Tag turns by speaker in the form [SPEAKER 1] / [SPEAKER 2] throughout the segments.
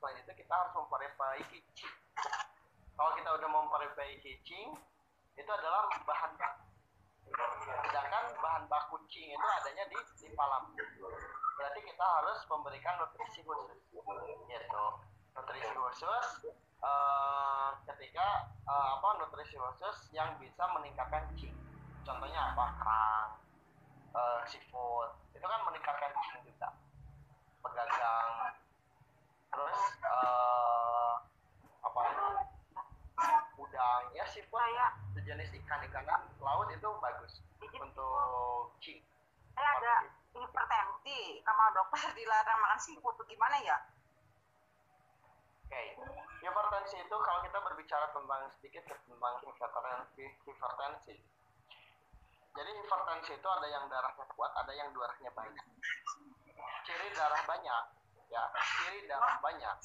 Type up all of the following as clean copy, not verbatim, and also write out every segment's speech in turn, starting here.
[SPEAKER 1] selain itu kita harus memperbaiki cing. Kalau kita udah memperbaiki cing, itu adalah bahan baku. Sedangkan bahan baku cing itu adanya di palam. Berarti kita harus memberikan nutrisi khusus, gitu. Nutrisi khusus ketika nutrisi khusus yang bisa meningkatkan cing. Contohnya apa? Kerang, seafood, itu kan meningkatkan cing juga. Pegagang, terus udang, ya seafood ya, sejenis ikan-ikanan laut itu bagus untuk cing.
[SPEAKER 2] Saya ada hipertensi, sama dokter dilarang makan seafood, gimana ya?
[SPEAKER 1] Oke, hipertensi itu kalau kita berbicara sedikit tentang hipertensi. Jadi hipertensi itu ada yang darahnya kuat, ada yang darahnya banyak. Ciri darah banyak, ya, ciri darah banyak.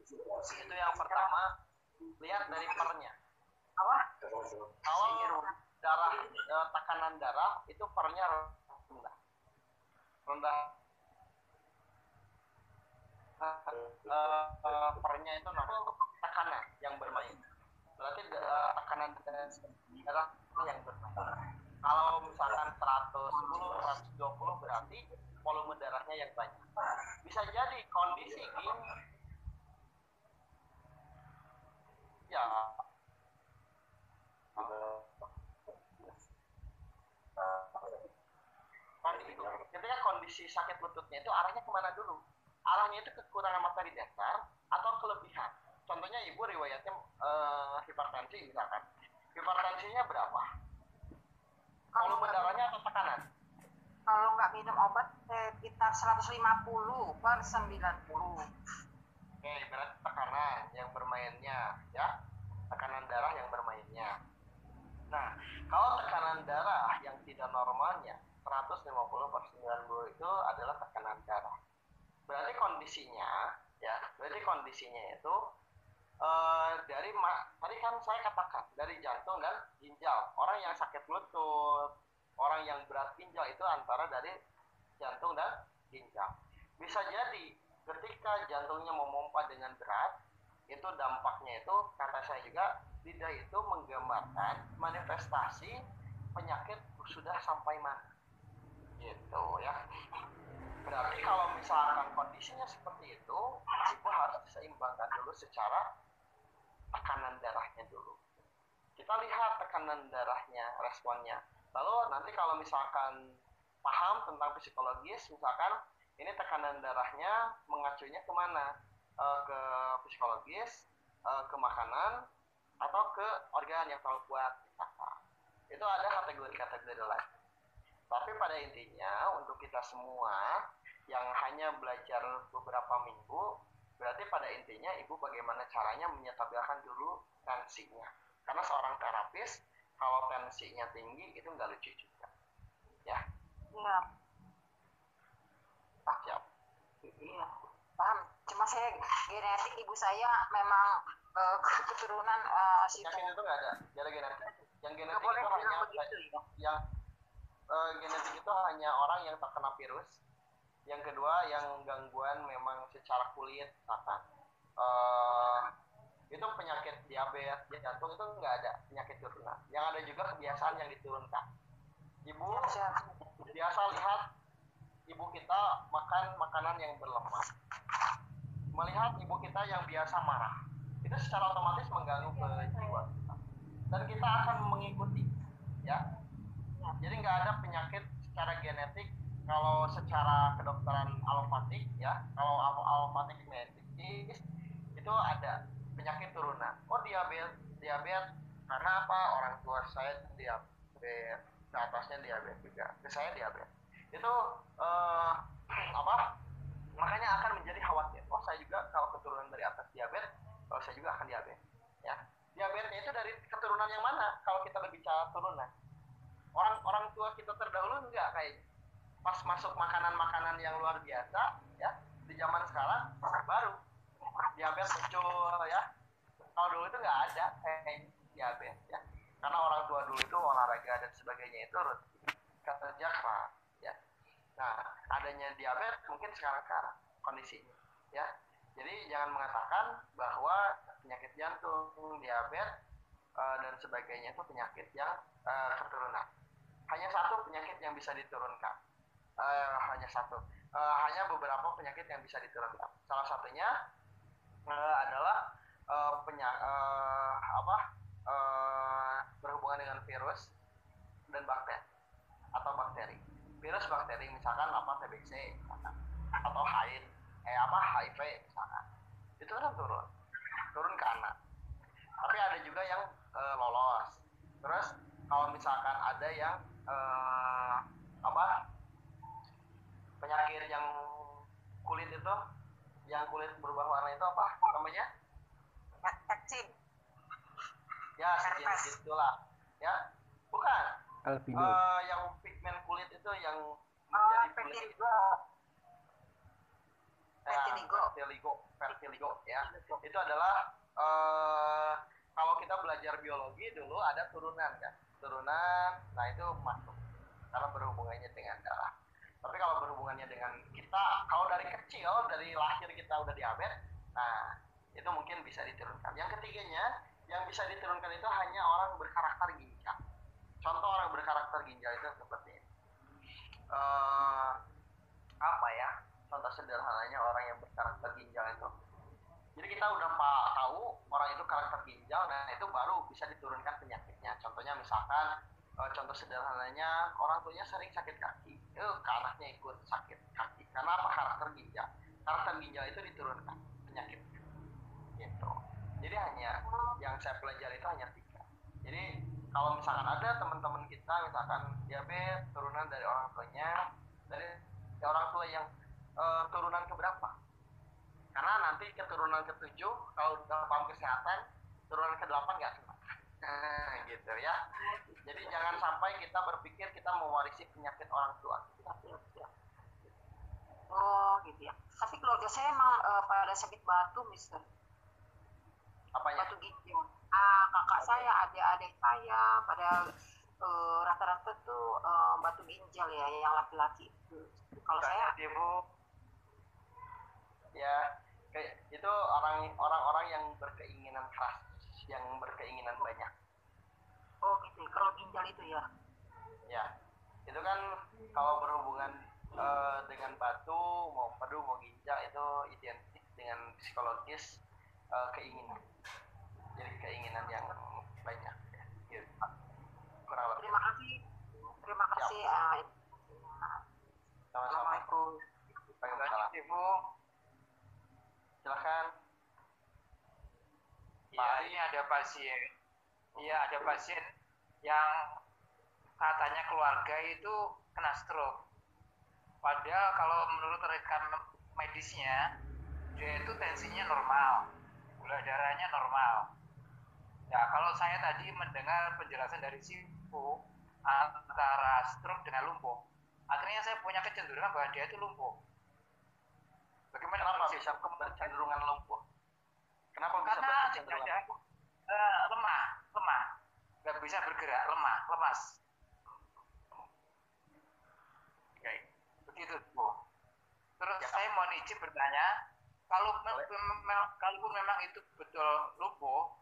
[SPEAKER 1] Itu yang pertama, lihat dari pernya.
[SPEAKER 2] Apa?
[SPEAKER 1] Kalau darah tekanan darah itu pernya rendah. Pernya itu tekanan yang bermain. Berarti tekanan darah yang bermain. Kalau misalkan 110, 120 berarti volume darahnya yang banyak. Bisa jadi kondisi ini ya ketika kondisi sakit lututnya itu arahnya kemana dulu? Arahnya itu kekurangan materi dasar atau kelebihan. Contohnya ibu riwayatnya hipertensi misalkan. Hipertensinya berapa? Volume darahnya atau tekanan?
[SPEAKER 2] Kalau nggak minum obat sekitar 150/90.
[SPEAKER 1] Oke, berarti tekanan yang bermainnya, ya. Tekanan darah yang bermainnya. Nah, kalau tekanan darah yang tidak normalnya 150/90 itu adalah tekanan darah. Berarti kondisinya itu tadi kan saya katakan dari jantung dan ginjal. Orang yang sakit lutut, orang yang berat ginjal itu antara dari jantung dan ginjal. Bisa jadi ketika jantungnya memompa dengan berat, itu dampaknya itu kata saya juga lidah itu menggambarkan manifestasi penyakit sudah sampai mana, gitu ya. Berarti kalau misalkan kondisinya seperti itu, ibu harus diseimbangkan dulu secara tekanan darahnya dulu. Kita lihat tekanan darahnya, responnya. Lalu nanti kalau misalkan paham tentang psikologis, misalkan ini tekanan darahnya mengacunya kemana? Ke psikologis, ke makanan, atau ke organ yang terlalu kuat. Itu ada kategori-kategori lain. Tapi pada intinya untuk kita semua yang hanya belajar beberapa minggu, berarti pada intinya ibu bagaimana caranya menyetabilkan dulu tensinya. Karena seorang terapis kalau tensinya tinggi itu nggak lucu juga, ya.
[SPEAKER 2] Iya.
[SPEAKER 1] Siap.
[SPEAKER 2] Iya. Paham. Cuma saya genetik ibu saya memang keturunan
[SPEAKER 1] Yakin itu nggak ada? Jadi genetik. Yang genetik
[SPEAKER 2] boleh
[SPEAKER 1] itu hanya
[SPEAKER 2] begitu,
[SPEAKER 1] yang genetik itu hanya orang yang terkena virus. Yang kedua yang gangguan memang secara kulit, itu penyakit diabetes, jantung itu nggak ada penyakit turunan. Yang ada juga kebiasaan yang diturunkan. Ibu biasa lihat ibu kita makan makanan yang berlemak. Melihat ibu kita yang biasa marah, itu secara otomatis mengganggu ke jiwa kita. Dan kita akan mengikuti, ya. Jadi nggak ada penyakit secara genetik. Kalau secara kedokteran alopatik, ya, kalau alopatik medis itu ada penyakit turunan. Oh, diabetes karena apa? Orang tua saya diabetes, ke atasnya diabetes juga, ke saya diabetes. Itu makanya akan menjadi khawatir. Oh, saya juga kalau keturunan dari atas diabetes, kalau saya juga akan diabetes, ya. Diabetesnya itu dari keturunan yang mana? Kalau kita berbicara turunan, orang tua kita terdahulu enggak kayaknya. Pas masuk makanan-makanan yang luar biasa, ya, di zaman sekarang baru diabetes muncul, ya. Kalau dulu itu nggak ada kayak diabetes, ya, karena orang tua dulu itu olahraga dan sebagainya itu kerja keras, ya. Nah, adanya diabetes mungkin sekarang kondisinya, ya. Jadi jangan mengatakan bahwa penyakit jantung, diabetes, dan sebagainya itu penyakit yang keturunan. Hanya satu penyakit yang bisa diturunkan. Hanya beberapa penyakit yang bisa diturunkan. Salah satunya adalah berhubungan dengan virus dan bakteri. Virus, bakteri misalkan TBC misalkan, atau HIV misalkan. Itu kan turun ke anak. Tapi ada juga yang lolos. Terus kalau misalkan ada yang penyakit yang kulit itu, yang kulit berubah warna itu apa namanya?
[SPEAKER 2] Eksim.
[SPEAKER 1] Ya, sejenis itulah. Ya, bukan.
[SPEAKER 3] Albino.
[SPEAKER 1] Yang pigmen kulit itu yang
[SPEAKER 2] menjadi kulit.
[SPEAKER 1] Vertiligo ya. Itu adalah kalau kita belajar biologi dulu ada turunan kan. Nah itu masuk karena berhubungannya dengan darah. Tapi kalau berhubungannya dengan kita, kalau dari kecil, dari lahir kita udah diabetes, nah itu mungkin bisa diturunkan. Yang ketiganya, yang bisa diturunkan itu hanya orang berkarakter ginjal. Contoh orang berkarakter ginjal itu seperti ini. Contoh sederhananya orang yang berkarakter ginjal itu. Jadi kita udah tahu orang itu karakter ginjal, nah itu baru bisa diturunkan penyakitnya. Contohnya misalkan, contoh sederhananya orang tuanya sering sakit kaki, ke anaknya ikut sakit kaki. Karena apa? Karakter ginjal. Karakter ginjal itu diturunkan penyakitnya. Gitu. Jadi hanya yang saya pelajari itu hanya 3. Jadi kalau misalkan ada teman-teman kita misalkan diabetes turunan dari orang tuanya, dari orang tua yang turunan keberapa? Karena nanti keturunan ke-7 kalau dalam paham kesehatan turunan ke-8 nggak kena. Gitu ya. Jadi jangan sampai kita berpikir kita mewarisi penyakit orang tua.
[SPEAKER 2] Oh gitu ya. Tapi keluarga saya emang pada sakit batu, Mister.
[SPEAKER 1] Apanya?
[SPEAKER 2] Batu ginjal. Kakak saya, adik-adik saya pada rata-rata tuh batu ginjal ya, yang laki-laki itu. Kalau saya,
[SPEAKER 1] Ibu, ya itu orang-orang yang berkeinginan keras, yang berkeinginan banyak.
[SPEAKER 2] Oh gitu. Kalau ginjal itu ya.
[SPEAKER 1] Ya, itu kan kalau berhubungan dengan batu, mau empedu, mau ginjal itu identik dengan psikologis keinginan. Jadi keinginan yang banyak. Gitu. Kurang lebih.
[SPEAKER 2] Terima kasih.
[SPEAKER 1] Sama-sama.
[SPEAKER 2] Assalamualaikum.
[SPEAKER 1] Waalaikumsalam.
[SPEAKER 4] Ibu,
[SPEAKER 1] Silakan.
[SPEAKER 4] ya ini ada pasien. Iya, ada pasien yang katanya keluarga itu kena stroke. Padahal kalau menurut rekan medisnya, dia itu tensinya normal, gula darahnya normal. Ya, kalau saya tadi mendengar penjelasan dari Sifu antara stroke dengan lumpuh, akhirnya saya punya kecenderungan bahwa dia itu lumpuh. Bagaimana
[SPEAKER 1] Kenapa bisa kecenderungan lumpuh? Kenapa bisa
[SPEAKER 4] karena
[SPEAKER 1] kecenderungan lumpuh?
[SPEAKER 4] lemah, nggak bisa bergerak, lemas.
[SPEAKER 1] Oke.
[SPEAKER 4] Begitu, Bu. Terus
[SPEAKER 1] Ya.
[SPEAKER 4] saya mau izin bertanya, kalaupun memang itu betul lumpuh,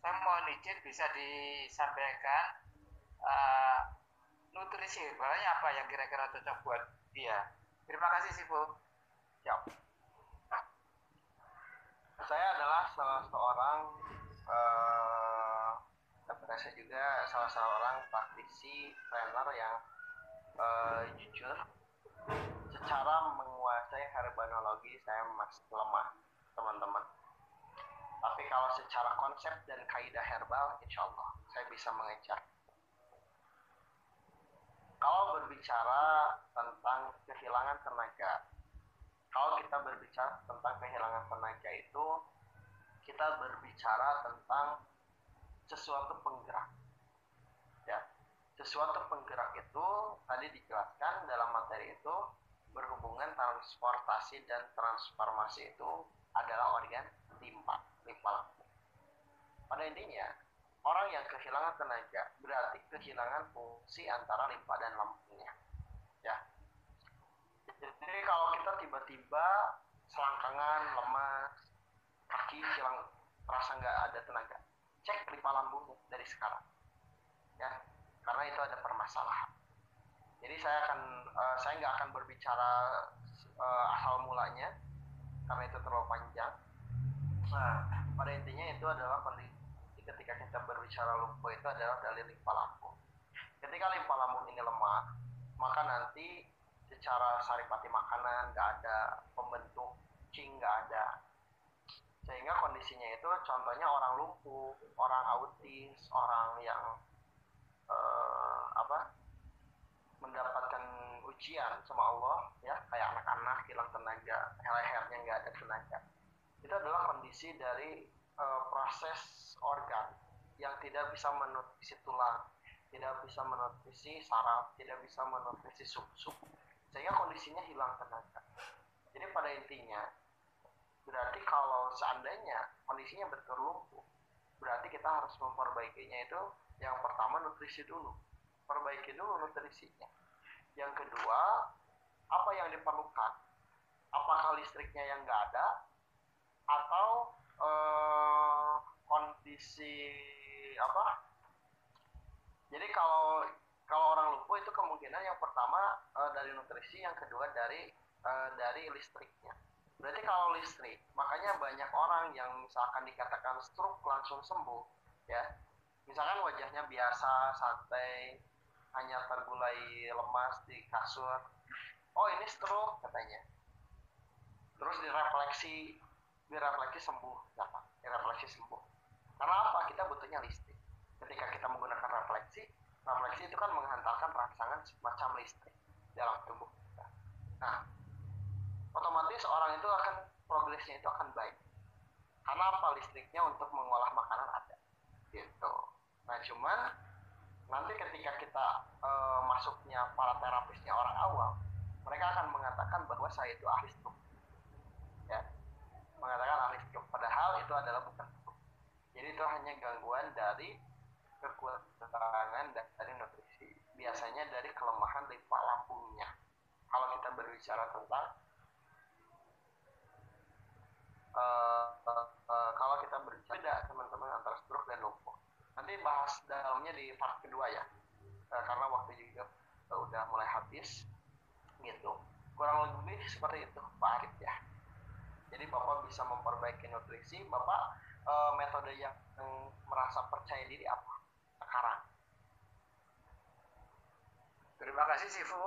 [SPEAKER 4] saya mau izin bisa disampaikan nutrisi herbalnya apa yang kira-kira cocok buat dia. Terima kasih sih, Bu.
[SPEAKER 1] Siap. Saya adalah salah seorang saya juga salah seorang praktisi trainer yang jujur secara menguasai herbanologi saya masih lemah, teman-teman. Tapi kalau secara konsep dan kaidah herbal, insya Allah saya bisa mengejar. Kalau berbicara tentang kehilangan tenaga, kalau kita berbicara tentang kehilangan tenaga itu, kita berbicara tentang sesuatu penggerak. Ya, sesuatu penggerak itu tadi dijelaskan dalam materi itu berhubungan transportasi dan transformasi itu adalah organ limpa lambung. Pada intinya, orang yang kehilangan tenaga berarti kehilangan fungsi antara limpa dan lambungnya. Ya. Jadi kalau kita tiba-tiba selangkangan, lemas, hilang, terasa nggak ada tenaga, cek limpa lambungnya dari sekarang ya, karena itu ada permasalahan. Jadi saya nggak akan berbicara asal mulanya karena itu terlalu panjang. Nah, pada intinya itu adalah kondisi ketika kita berbicara lumpuh itu adalah dari limpa lambung. Ketika limpa lambung ini lemah, maka nanti secara saripati makanan nggak ada, pembentuk cing nggak ada, sehingga kondisinya itu contohnya orang lumpuh, orang autis, orang yang mendapatkan ujian sama Allah ya, kayak anak-anak hilang tenaga, lehernya nggak ada tenaga, itu adalah kondisi dari proses organ yang tidak bisa menutrisi tulang, tidak bisa menutrisi saraf, tidak bisa menutrisi sub-sub, sehingga kondisinya hilang tenaga. Jadi pada intinya berarti kalau seandainya kondisinya betul lumpuh, berarti kita harus memperbaikinya itu yang pertama nutrisi dulu, perbaiki dulu nutrisinya. Yang kedua, apa yang diperlukan? Apakah listriknya yang nggak ada, atau kondisi apa? Jadi kalau orang lumpuh itu kemungkinan yang pertama dari nutrisi, yang kedua dari listriknya. Berarti kalau listrik, makanya banyak orang yang misalkan dikatakan stroke langsung sembuh, ya. Misalkan wajahnya biasa, santai, hanya tergulai lemas di kasur. Oh ini stroke katanya. Terus direfleksi sembuh, dapat direfleksi sembuh. Karena apa? Kita butuhnya listrik. Ketika kita menggunakan refleksi itu kan menghantarkan rangsangan semacam listrik dalam tubuh kita. Nah, otomatis orang itu akan progresnya itu akan baik. Karena apa? Listriknya untuk mengolah makanan ada. Gitu. Nah, cuman nanti ketika kita masuknya para terapisnya orang awam, mereka akan mengatakan bahwa saya itu ahli stroke, ya, mengatakan ahli stroke, padahal itu adalah bukan stroke. Jadi itu hanya gangguan dari kekurangan dari nutrisi, biasanya dari kelemahan limpa lambungnya. Kalau kita berbicara tentang kalau kita berbicara teman-teman antara stroke dan lumpuh, nanti bahas dalamnya di part kedua ya, karena waktu juga udah mulai habis gitu. Kurang lebih seperti itu Pak Arif ya. Jadi Bapak bisa memperbaiki nutrisi. Bapak metode yang merasa percaya diri apa sekarang?
[SPEAKER 4] Terima kasih Sifu.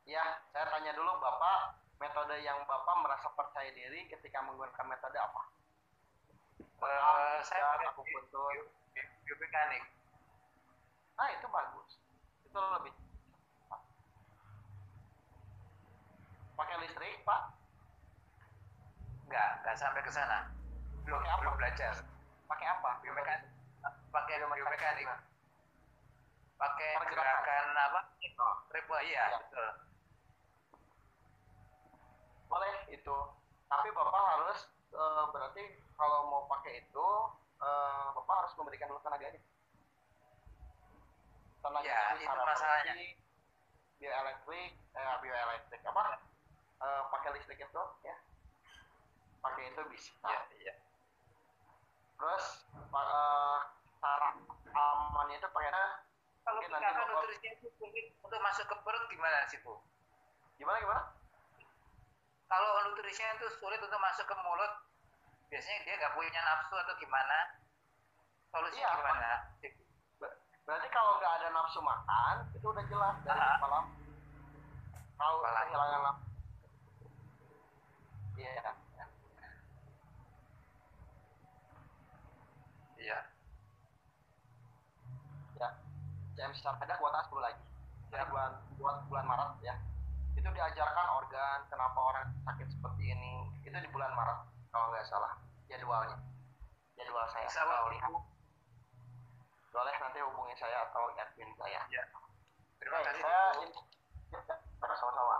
[SPEAKER 1] Ya, saya tanya dulu Bapak, metode yang Bapak merasa percaya diri ketika menggunakan metode apa?
[SPEAKER 4] Saya pakai biomekanik.
[SPEAKER 1] Nah itu bagus, itu lebih pakai listrik Pak?
[SPEAKER 4] Enggak sampai ke sana. Belum belajar.
[SPEAKER 1] Pakai apa?
[SPEAKER 4] Biomekanik. Pakai biomekanik. Pakai
[SPEAKER 1] Pergerakan.
[SPEAKER 4] gerakan apa? Iya, betul.
[SPEAKER 1] Boleh itu. Tapi Bapak harus berarti kalau mau pakai itu Bapak harus memberikan dulu tenaganya. Tenaga
[SPEAKER 4] Ya, itu masalahnya.
[SPEAKER 1] Bioelektrik apa? Pakai listrik itu ya. Pakai itu bisa.
[SPEAKER 4] Iya.
[SPEAKER 1] Terus cara amannya itu pakainya
[SPEAKER 4] Kalau
[SPEAKER 1] nanti
[SPEAKER 4] misalkan
[SPEAKER 1] Bapak,
[SPEAKER 4] nutrisinya itu sulit untuk masuk ke perut gimana sih Bu?
[SPEAKER 1] gimana?
[SPEAKER 4] Kalau nutrisinya itu sulit untuk masuk ke mulut, biasanya dia nggak punya nafsu atau gimana? Solusinya
[SPEAKER 1] Iya,
[SPEAKER 4] gimana?
[SPEAKER 1] Berarti kalau nggak ada nafsu makan, itu udah jelas dari malam. Kalau kehilangan nafsu, iya. Ya, CM secara ada kuota 10 lagi. Jadi bulan Maret ya. Itu diajarkan organ, kenapa orang sakit seperti ini. Itu di bulan Maret kalau nggak salah jadwalnya. Jadwal saya. Kalau lihat. Boleh nanti hubungi saya atau admin saya.
[SPEAKER 4] Ya. Terima kasih.
[SPEAKER 1] Saya sama-sama.